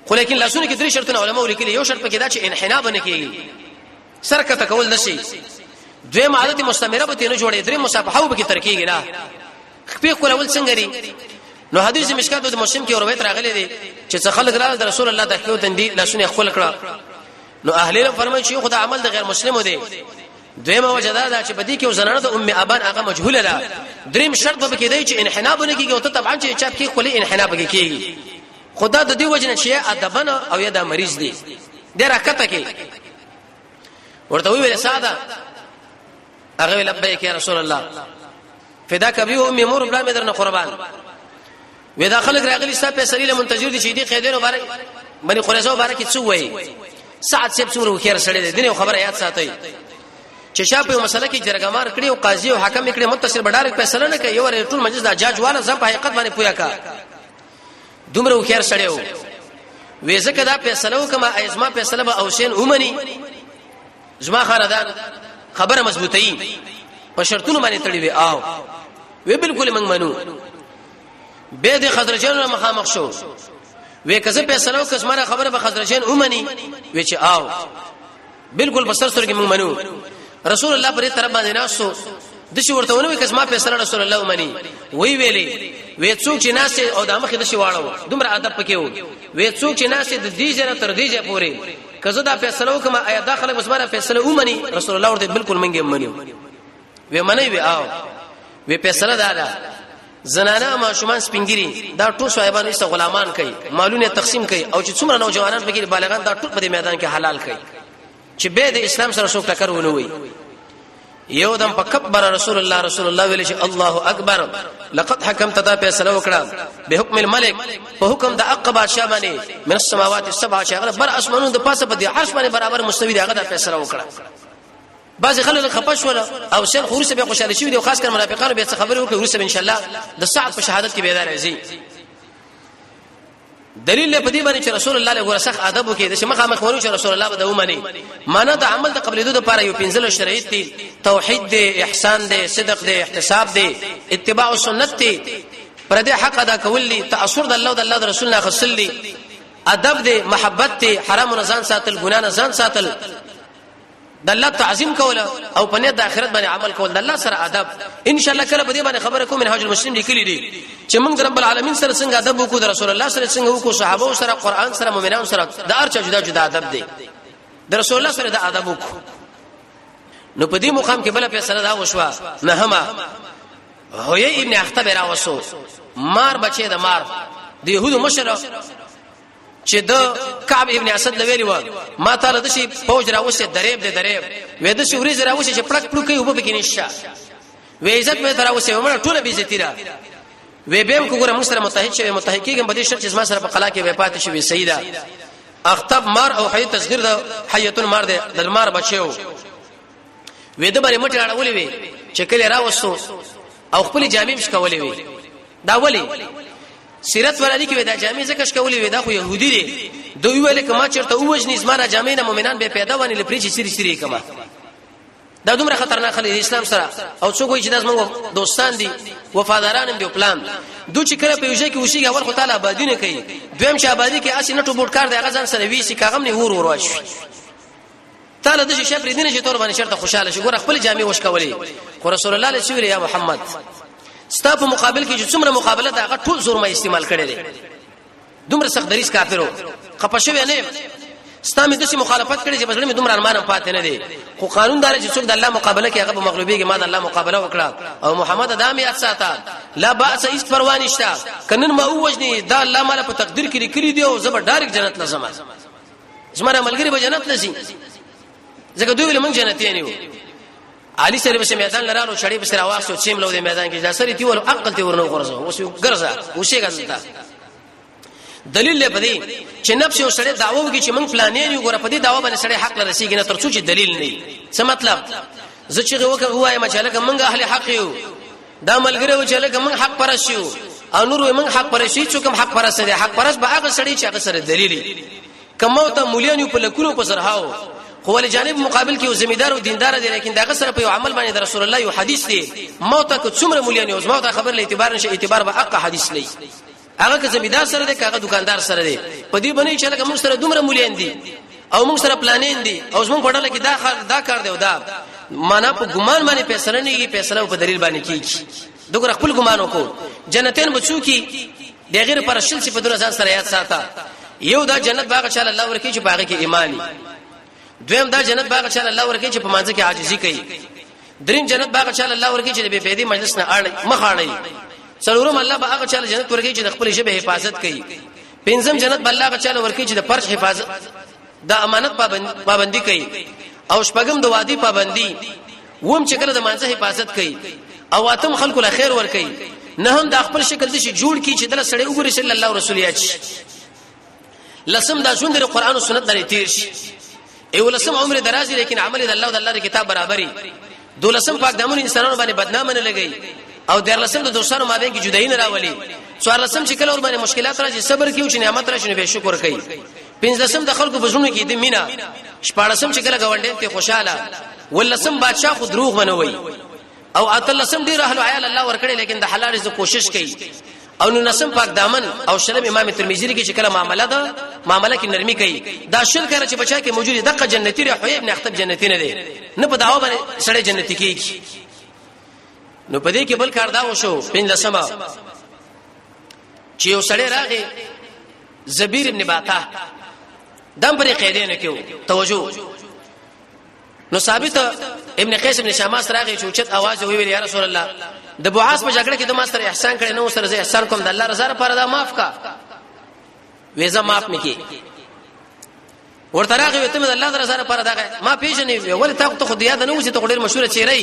خو لیکن لا سنه کې درې شرطونه علماء لیکلي یو شرط پکې دا چې انحناء نه کیږي سرکه تکول نشي دویم عادت مستمره به نه جوړې درې مصافحه به کې ترکیږي نه خپل کول څنګه لري نو حدیث مشکات د مسلم کې روایت راغلي دي چې خلک راځي رسول الله د خپل تندي لاسونه خپل کړه نو اهل علم فرمایي چې خدای عمل د غیر مسلمو دی دویمه وجدا دا چې بدی کې زنانه د ام ابان هغه مجهوله ده دریم شرط به کې دی چې انحناء نه کیږي او ته طبعا چې چاپ کې خپل انحناء به کیږي خدا د دې وجنه چې ادبن او یا د مریض دی د راکته کې ورته ویل ساده هغه لبیک یا رسول الله فداک ابي و امي مور بلا مدرنه قربان و دا خلک راغلي ستاسو په سلیله منتظر دي چې دي قیدونو باندې بني قریظه باندې څه وایي سعد سیب څومره خیر سړی دی خبره یاد ساتي چې شاپ په مسله کې جرګمار کړي او قاضي او حاکم کړي متصل بډارک فیصله نه کوي یو ټول مجلس د جاج والا زم په حقیقت باندې پویا کا دومره خیر سړی و وې ځکه دا فیصله وکما ازما فیصله به اوسین اومني زما خاندان خبره مضبوطی په شرطونو باندې تړي وي او وی بالکل موږ منو به د خضرجانو مخامخ شو وی کزه په سلام کسمره خبره به خضرجان اومني وی چې او بالکل بسر سره کې موږ منو رسول الله پرې طرف باندې ناسو د شي ورته ونه کسمه په سره رسول الله اومني وی ویلي وی څوک چې ناسه او د مخې د شي واړو دومره ادب پکې و وی څوک چې ناسه د دې جره تر دې جه پوري کزه دا فیصله وکما ایا داخله مسمره فیصله اومني رسول الله ورته بالکل منګي منو وی منی وی او وی فیصله دادا زنانه ما شومان سپینګری دا ټول صاحبانو است غلامان کوي مالونه تقسیم کوي او چې څومره نوجوانان پکې بالغان دا ټول په میدان کې حلال کوي چې به د اسلام سره څوک ټکر ونه وي یو دم په کبر رسول الله ویل شي الله اکبر لقد حكمت تا فیصله وکړه به حکم الملک په حکم د عقبہ شاه باندې من السماوات السبع شغله بر اسمانونو د پاسه په دې عرش باندې برابر مستوي دغه د فیصله وکړه بعض خلک خپش ولا او شیخ خورسه به خوشاله شي او خاص کر منافقانو به څه خبره وکړي ورسه ان شاء الله د سعد په شهادت کې بیدار راځي دلیل په دې باندې چې رسول الله له ورسخ ادب وکړي چې مخامخ ورو چې رسول الله به د ومني معنا د عمل د قبلېدو لپاره یو پنځله شرایط دي توحید دي احسان دي صدق دي احتساب دي اتباع سنت دي پر دې حق ادا کول دي تاثر د الله او د الله رسول الله خصل دي ادب دي محبت دي حرام نه ځان ساتل ګنا نه ځان ساتل د الله تعظیم کول او په نیت د آخرت باندې عمل کول د الله سره ادب ان شاء الله کله په دې باندې خبره کوم منهاج المسلم لیکلي دي چې موږ رب العالمین سره څنګه ادب وکړو د رسول الله سره څنګه وکړو صحابه سره قران سره مؤمنانو سره د ارچ جدا جدا ادب دي د رسول الله سره د ادب وکړو نو په دې مقام کې بل فیصله دا وشوه نه هما هوی ابن اخطب را وسو مار بچي د مار د يهودو مشر چې د کعب ابن اسد لویلی و ما تعالی د شي فوج راوسه دریب وې د شي وريز راوسه چې پړک پړک یو به کې نشه وې عزت به تراوسه ومنه ټوله به عزت را وې بهم کو ګره مسره متحد شوی متحققین په دې شرط چې ما سره په قلا کې وې پاتې شوی سیدا اخطب مار او حی تصغیر د حیتون مار د مار بچو وې د باندې مټ راړولې وې چې کله راوسو او خپل جامې مش کولې وې دا ولی سیرت ولادي کې دا جامې زکه شکولې وې دا خو يهودي دي دوی ویل کما چرته اوجنې زماره جامې نه مؤمنان به پیدا ونی لپاره چې سری کما دا دومره خطرناک خلک اسلام سره او څوک وایي چې داس موږ دوستان دي وفاداران هم دي پلان دوی چې کله په یوځای کې وشي اول خو تعالی آبادی نه کوي دویم چې آبادی کې اسی نټو بوټ کار دی هغه ځان سره وی سي کاغم نه ور واش تعالی د شي پر دینه چې تور باندې شرط خوشاله شي ګور خپل جامې وشکولې خو رسول الله صلی الله علیه یا محمد ستا په مقابل کې چې څومره مقابله دا هغه ټول زور ما استعمال کړي دي دومره سخت دریس کافرو خپښوي نه ستا مې د شي مخالفت کړي چې بسړي مې دومره ارمان پاتې نه دي خو قانون دار چې څوک د الله مقابله کوي هغه په مغلوبي کې ما د الله مقابله وکړه او محمد ادمي اڅاتا لا باس ایست پروا نشتا کنن ما اوجني دا الله مال په تقدیر کې لري دی او زبر ډایرک جنت لازم زمره ملګری به جنت لسی ځکه دوی له من جنتي نه علي سره په میدان لرالو شړې په سره واښو چیم لو د میدان کې دا سره تیول عقل تی ورنو غرزه اوس یو ګرځه وشي ګرځتا دلیل لپاره چې نفس یو سره دعوه وکړي چې موږ پلانې نه ګوره په دې دعوه باندې سره حق لرسیږي نه ترڅو چې دلیل نه څه مطلب زه چې وایم چې لکه موږ اهل حق یو دا ملګری و چې لکه موږ حق پرست یو او نور موږ حق پرست یو چې کوم حق پرست دی حق پرست به هغه سړی چې هغه سره دلیل کمو ته مولیان په لکونو په سره هاو خو ول جانب مقابل کې یو زمیدار او دیندار دی لیکن داغه سره په یو عمل باندې رسول الله یو حدیث دی موت کو څومره مولیان یو موت خبر له اعتبار نشه اعتبار به حق حدیث لې هغه که زمیدار سره دی هغه دکاندار سره دی په دې باندې چې لکه موږ سره دومره مولیان دي او موږ سره پلانین دي او موږ وړل کې دا کار دی او دا معنا په ګمان باندې فیصله نه کیږي فیصله په دلیل باندې کیږي دغه خپل ګمان وکړو جنتین بچو کی د غیر پر شل صفاتونو ځان سره یاد ساته یو دا جنت باغ چې الله ورکی چې باغ کې ایمانی دویم دا جنت باغ چې الله ورکی چې په مانځ کې عاجزي کوي دریم جنت باغ چې الله ورکی چې به بيدی مجلس نه اړ مخاړي څلورم الله باغ چې جنت ورکی چې د خپل ژبه حفاظت کوي پنځم جنت الله چې ورکی چې د فرج حفاظت د امانت پابندي کوي او شپږم د وادي پابندي ووم چې کله د مانځ حفاظت کوي او اتم خلکو له خیر ور کوي نه هم د خپل شکل د شي جوړ کی چې د سړی وګوري صلی الله رسول یاچ لسم دا ژوند د قران او سنت لري تیر شي ایو لسم عمر درازي لیکن عمل د الله او د الله کتاب برابرۍ دولسم پاک دامن انسانانو باندې بدنام نه لګي او درلسم د دوستانو مابین کې جدایي نه راولي څوارلسم چې کله ور باندې مشکلات راځي صبر کیو چې نعمت راشي به شکر کوي پنځلسم د خلکو بزونه کې د مینا شپاړسم چې کله گاونډي ته خوشاله ولسم بادشاہ خو دروغ منوي او اتلسم ډیر اهل عیال الله ور کړی لیکن د حلال رزق کوشش کوي او نسم پاک دامن او شرم امام ترمذی کې چې کله معاملې کې نرمي کوي دا شل کړه چې بچا کې موجود دغه جنتی رحوی ابن اخطب جنتی نه دی نه په داوا باندې سړی جنتی کیږي نو په دې کې بل کار دا وشو پنځلسمه چې یو سړی راغی زبیر ابن باطا دم پرې قیدې نه کېو توجه نو ثابت ابن قیس ابن شماس راغی چې اوچت आवाज ویل یا رسول الله د بوعاص په جګړه کې د ماستر احسان کړي نو سره زه احسان کوم د الله رضا لپاره دا معاف کا وېزه معاف مکي ورته راغی ته مې الله تعالی سره پر دغه ما پیژنې ولې تا خو دیاد نه وځي ته ډېر مشهور چیرې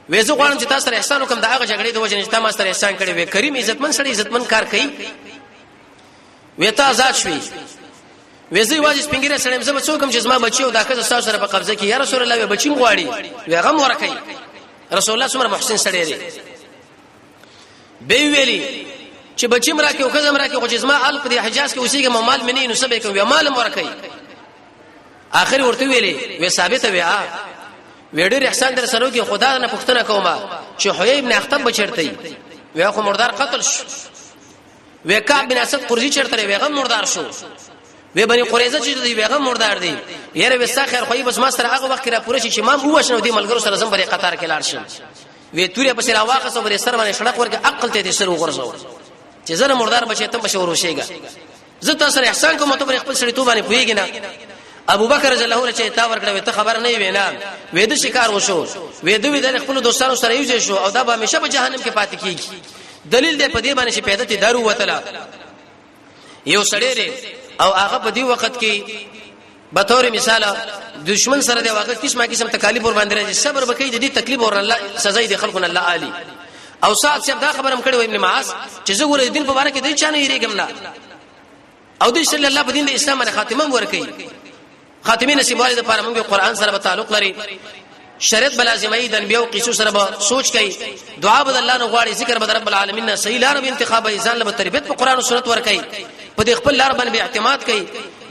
وېزو غواړم چې تاسو سره احسان وکم دا هغه جګړې د وجه نشته ما سره احسان کړی وې کریم عزتمن سره عزتمن کار کوي وې ته آزاد شوي وېزو واجب سپینګره سره زما څوکم چې زما بچي او دا کزه تاسو سره په قبضه کې یا رسول الله بچیم غواړي وې غم ورکړي رسول الله څومره محسن سره دی به ویلي چې بچیم راکې او کزم راکې خو چې زما ال په حجاز کې اوسېږي مال منی نو سبې کوم مال ورکړي اخر ورته ویلي وې ثابت وې وړي احسان در سره کې خدا نه پښتنه کومه چې حوی ابن اخطب بچرتي وې خو مردار قتل شو وې کعب بن اسد قرزي چرته وې غم مردار شو وې بني قریظه چې دی وې غم مردار دی یاره وستا خیر خو بس ما سره هغه وخت را پوره شي چې ما هو شنو دی ملګرو سره زم بری قطار کې لاړ شم وې تورې په سر واقع سو بری سر باندې شړق ورګه عقل ته دې سر وغورځو چې زره مردار بچي ته بشور وشيګا زه تاسو سره احسان کوم ته خپل سړی تو باندې پويګ نه ابو بکر رضی الله عنه چې تا ورکړه ته خبر نه وینا وې د شکار وشو وې دوی د خپل دوستانو سره یو ځای شو او دا به همیشه په جهنم کې پاتې کیږي دلیل دې په دې باندې چې پیدا ته دارو وتلا یو سړی دی او هغه په دې وخت کې به تور مثال دشمن سره دی واقع قسم تکالیف ور باندې راځي صبر وکړي د دې تکلیف ور الله سزا دې خلقنا الله علی او صاحب چې دا خبرم کړو ابن معاذ چې زه ګورې دین په اړه کې دې چانه یریګم نه او دې صلی الله په دین د اسلام باندې خاتمه ورکړي خاتمه نصیب والد لپاره موږ قرآن سره تعلق لري شریعت بلازمي د انبیو قصو سره به سوچ کوي دعا بد الله نو غواړي ذکر بد رب العالمین نه صحیح لار به انتخاب ایزان له تربیت په قرآن او سنت ور کوي په دې خپل لار باندې اعتماد کوي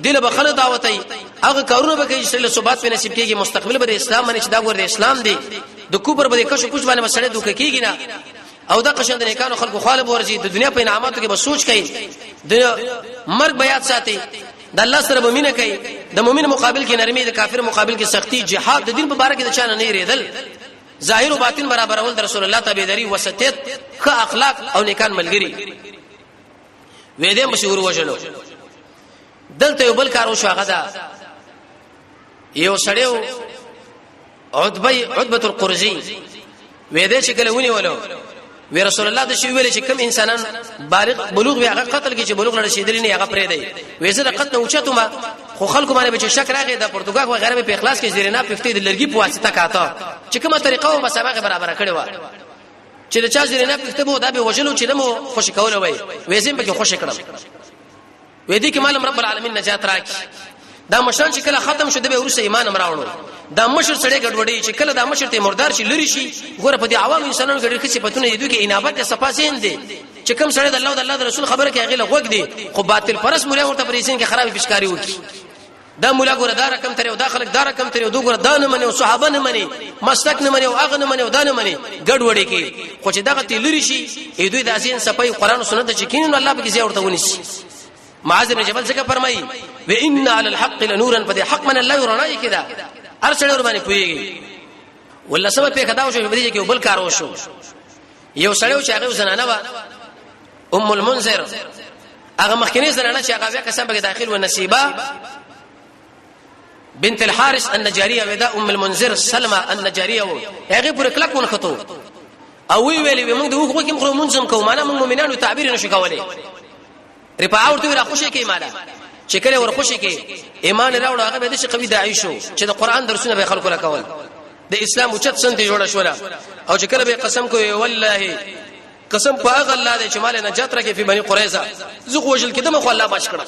دل به خلک دعوت ای هغه کارونه به کوي چې له ثبات په نصیب کېږي مستقبل به اسلام باندې چې دا ور د اسلام دی د کوبر به کښ کوچ باندې مسله دوک کېږي نه او دا قشند نیکانو خلکو خالب ورځي د دنیا په انعاماتو کې به سوچ کوي د مرګ بیات ساتي د الله سره مؤمنه کوي د مؤمن مقابل کې نرمي د کافر مقابل کې سختی جهاد د دین په باره کې د چانه نه ریدل ظاهر او باطن برابر اول د رسول الله تابعداري وسطیت ښه اخلاق او نیکان ملګری وې دې مشهور وژنو دلته یو بل کار وشو هغه دا یو سړیو عتبه القرزي وې دې چې کله ونی ولو وی رسول الله د شی ویل چې کم انسانان بالغ بلوغ وی هغه قتل کې چې بلوغ لري شیدل نه هغه پرې دی وې زه د قتل اوچته ما خو خلکو باندې به شک راغی د پرتګال و غیره په اخلاص کې زیرنا پفتی د لرګي په واسطه کاته چې کومه طریقه او مسابقه برابر کړي و چې د چا زیرنا پفته بو دا به وجلو چې نمو خوش کول وای وې زم به خوش کړم وې دې کې مال رب العالمین نجات راکړي دا مشان چې کله ختم شو د به ورسې ایمان امراوړو دا مشر سړی ګډوډي چې کله دا مشر ته مردار شي لری شي ګوره په دې عوام انسانانو کې ډېر څه پتونه دي کې انابت صفاسین دي چې کوم سړی د الله او د الله رسول خبره کې هغه لغوګ دي خو باطل پرس مولا ورته پریسین کې خرابې پښکاری وکي دا مولا ګوره دا رقم تر او داخلك دا رقم تر او دو ګوره دانه مني او صحابه نه مني مسلک نه مني او اغه نه مني او دانه مني ګډوډي کې خو چې دغه تی لری شي دوی د ازین صفای قران او سنت چې کینو الله به کې زیاورته ونیسي معاذ بن جبل څنګه فرمایي و ان علی الحق لنورا فدي حق من الله ورنای کدا هر څړور باندې پويږي ولا سبب په خداو شو په دې کې بل کار وشو یو سړیو چې هغه زنانه وا ام المنذر هغه مخکنی زنانه چې هغه قسم به داخل و نصیبه بنت الحارث النجاريه ودا ام المنذر سلمى النجاريه هغه پر کلک ونخطو او ویلې موږ دوه کوم خو منظم کوو معنا موږ مؤمنانو تعبیر نشو کولای رپا اورته را خوشي کې مالا چې کله ور خوشي کې ایمان راوړ هغه به د شي قوی داعی شو چې د قران درسونه به خلکو راکول د اسلام اوچت سنت جوړه شولا او چې کله به قسم کوي والله قسم په هغه الله دې چې مال نجات راکې په بني قریظه زه خوشل کې دمه خو الله باش کړه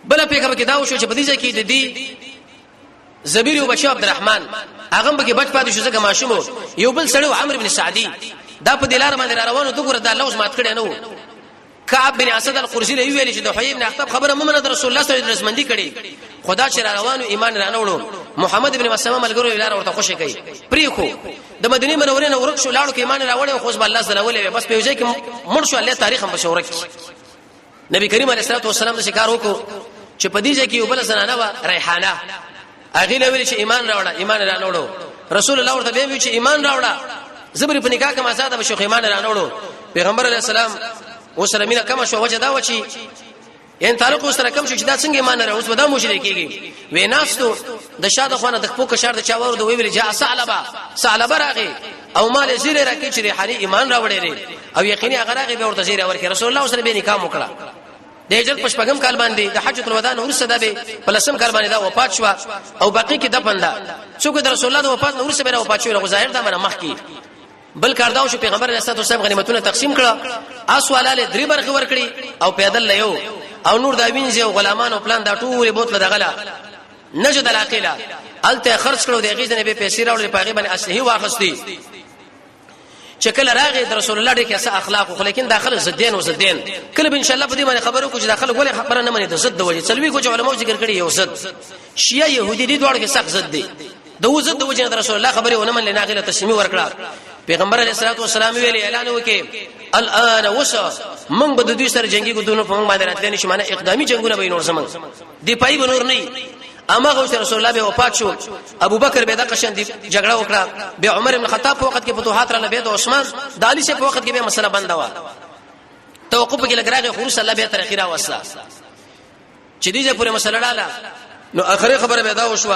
بل په کې دا وشو چې په دې ځکه د دې زبیر او بچو عبدالرحمن هغه به بچ پاتې شو ځکه ماشوم یو بل سړی عمرو بن سعدي دا په دلار باندې روانو دغه د الله اوس مات کړي نه کعب بن اسد القرشی له ویل چې د حبیب بن اخطب خبره محمد رسول الله صلی الله علیه وسلم کړي خدا چې روانو ایمان رانوړو محمد ابن مسلمه ملګرو ویلار ورته خوشی کوي پریخو د مدینه منورې نه ورک شو لاړو کې ایمان راوړو خو الله سره ولې بس په وجه کې مړ شو الله تاریخ هم بشورک نبی کریم علیه الصلاه والسلام د شکار وکړو چې په دې ځکه یو بل زنانه و ریحانه هغه له ویل چې ایمان راوړه ایمان رانوړو رسول الله ورته ویل چې ایمان راوړه زبر په نکاح کې ما ساده بشو ایمان رانوړو پیغمبر علیه السلام وسره مینه کم شو وجه دا و چې ان تعلق سره کم شو چې دا څنګه ایمان راوړ اوس ودا مشرک کېږي ویناستو د شاده خونه د پوک شهر د چاور د ویل جاء ثعلبه راغي او مال زیره راکې چې ریحانی ایمان راوړې او یقیني هغه راغي به ورته زیره ورکې رسول الله سره به نکاح وکړه د هجرت پشپغم کال باندې د حجۃ الوداع نور صدابه پلسم کال باندې دا وفات شو او باقی کې دفن ده څوک د رسول الله د وفات نور سره وفات شو ظاهر دا منه مخ کې بل کار دا شو پیغمبر علیه الصلاه والسلام غنیمتونه تقسیم کړه اسوالاله درې برخه ور کړی او پیدل لیو او نور دا وینځي او غلامان او پلان دا ټول بوتله دغلا نجد العقیله الته خرج کړو د غیزه نه به پیسې راوړل پاغي باندې اصلي واخستي شکل راغی د رسول الله دغه اخلاق خو لیکن داخله زدين وزدين کله ان شاء الله په دې باندې خبرو کو چې داخله ګوره خبره نه مني د زد د وجه څلوي کو علماء ذکر کړي یو زد شیعه يهودي دي دوړ کې سخت زد دي د وزد د وجه د رسول الله خبره ونه من لناغله تسمی ورکړه پیغمبر علیه الصلاه والسلام ویلي اعلان وکي الان وسا من بده دوی سره جنگي ګدونو په موږ باندې راتلې نشي معنی اقدامي جنگونه به نور زمون دی پای به نور نه اما غوث رسول الله به وفات شو ابو بکر به د قشن دی جګړه وکړه به عمر بن خطاب په وخت کې فتوحات را لبه د عثمان د علي شه په وخت کې به مسله بند و توقف کې لګراغه خروج الله به تر اخیره وسلا چې دې پورې مسله لاله نو اخره خبره به دا وشو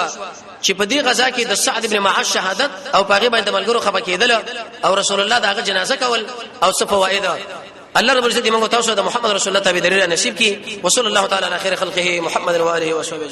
چې په دې غزا کې د سعد ابن معاذ شهادت او پاغي باندې ملګرو خبر کېدل او رسول الله دغه جنازه کول او څه فواید الله رب العزت موږ تاسو د محمد رسول الله تابع درې نصیب کی وصلی الله تعالی علی خیر خلقه محمد و علیه و صحبه